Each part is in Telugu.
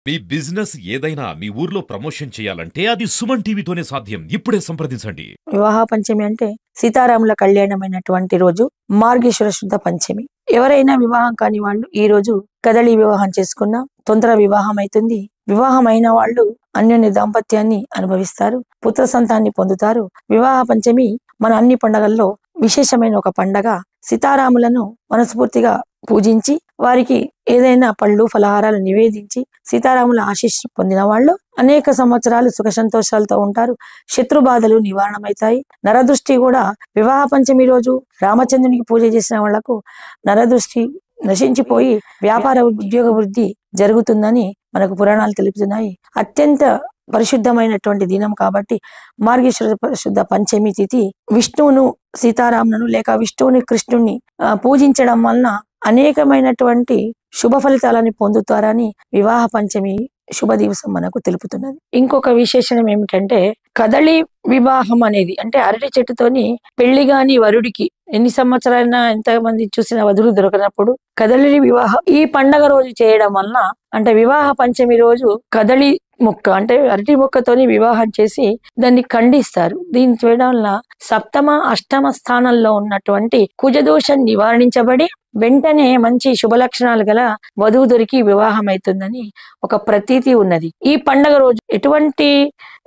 మీ బిజినెస్ ఏదైనా మీ ఊర్లో ప్రమోషన్ చేయాలంటే అది సుమన్ టీవీతోనే సాధ్యం. ఇప్పుడే సంప్రదించండి. వివాహ పంచమి అంటే సీతారాముల కళ్యాణమైనటువంటి రోజు మార్గశిర శుద్ధ పంచమి. ఎవరైనా వివాహం కాని వాళ్ళు ఈ రోజు కదలి వివాహం చేసుకున్న తొందర వివాహం అవుతుంది. వివాహం అయిన వాళ్ళు అన్యోన్య దాంపత్యాన్ని అనుభవిస్తారు, పుత్ర సంతాన్ని పొందుతారు. వివాహ పంచమి మన అన్ని పండగల్లో విశేషమైన ఒక పండగ. సీతారాములను మనస్ఫూర్తిగా పూజించి వారికి ఏదైనా పళ్ళు ఫలహారాలు నివేదించి సీతారాముల ఆశీస్సు పొందిన వాళ్ళు అనేక సంవత్సరాలు సుఖ సంతోషాలతో ఉంటారు. శత్రు బాధలు నివారణమవుతాయి. నరదృష్టి కూడా వివాహ పంచమి రోజు రామచంద్రునికి పూజ చేసిన వాళ్లకు నరదృష్టి నశించిపోయి వ్యాపార ఉద్యోగ వృద్ధి జరుగుతుందని మనకు పురాణాలు తెలుపుతున్నాయి. అత్యంత పరిశుద్ధమైనటువంటి దినం కాబట్టి మార్గశిర శుద్ధ పంచమి తిథి విష్ణువును సీతారాములను లేక విష్ణువుని కృష్ణుణ్ణి పూజించడం వలన అనేకమైనటువంటి శుభ ఫలితాలని పొందుతారని వివాహ పంచమి శుభ దివసం మనకు తెలుపుతున్నది. ఇంకొక విశేషణం ఏమిటంటే కదలి వివాహం అనేది అంటే అరటి చెట్టుతోని పెళ్లి గాని వరుడికి ఎన్ని సంవత్సరాలైనా ఎంత మంది చూసిన వధువులు దొరకనప్పుడు కదలి వివాహం ఈ పండగ రోజు చేయడం వలన అంటే వివాహ పంచమి రోజు కదలి మొక్క అంటే అరటి మొక్కతోని వివాహం చేసి దాన్ని ఖండిస్తారు. దీన్ని చేయడం వల్ల సప్తమ అష్టమ స్థానంలో ఉన్నటువంటి కుజదోషం నివారించబడి వెంటనే మంచి శుభ లక్షణాలు గల వధువు దొరికి వివాహం అవుతుందని ఒక ప్రతీతి ఉన్నది. ఈ పండగ రోజు ఎటువంటి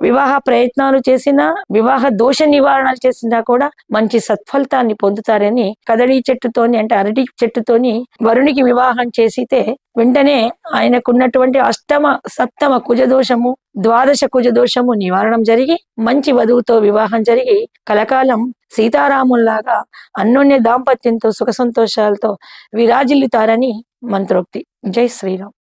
వివాహ ప్రయత్నాలు చేసినా వివాహ దోష నివారణలు చేసినా కూడా మంచి సత్ఫలితాన్ని పొందుతారని కదళి చెట్టుతోని అంటే అరటి చెట్టుతోని వరునికి వివాహం చేసితే వెంటనే ఆయనకున్నటువంటి అష్టమ సప్తమ కుజదోషము ద్వాదశ కుజదోషము నివారణం జరిగి మంచి వధువుతో వివాహం జరిగి కలకాలం సీతారాముల్లాగా అన్యోన్య దాంపత్యంతో సుఖ సంతోషాలతో విరాజిల్లుతారని మంత్రోక్తి. జై శ్రీరామ్.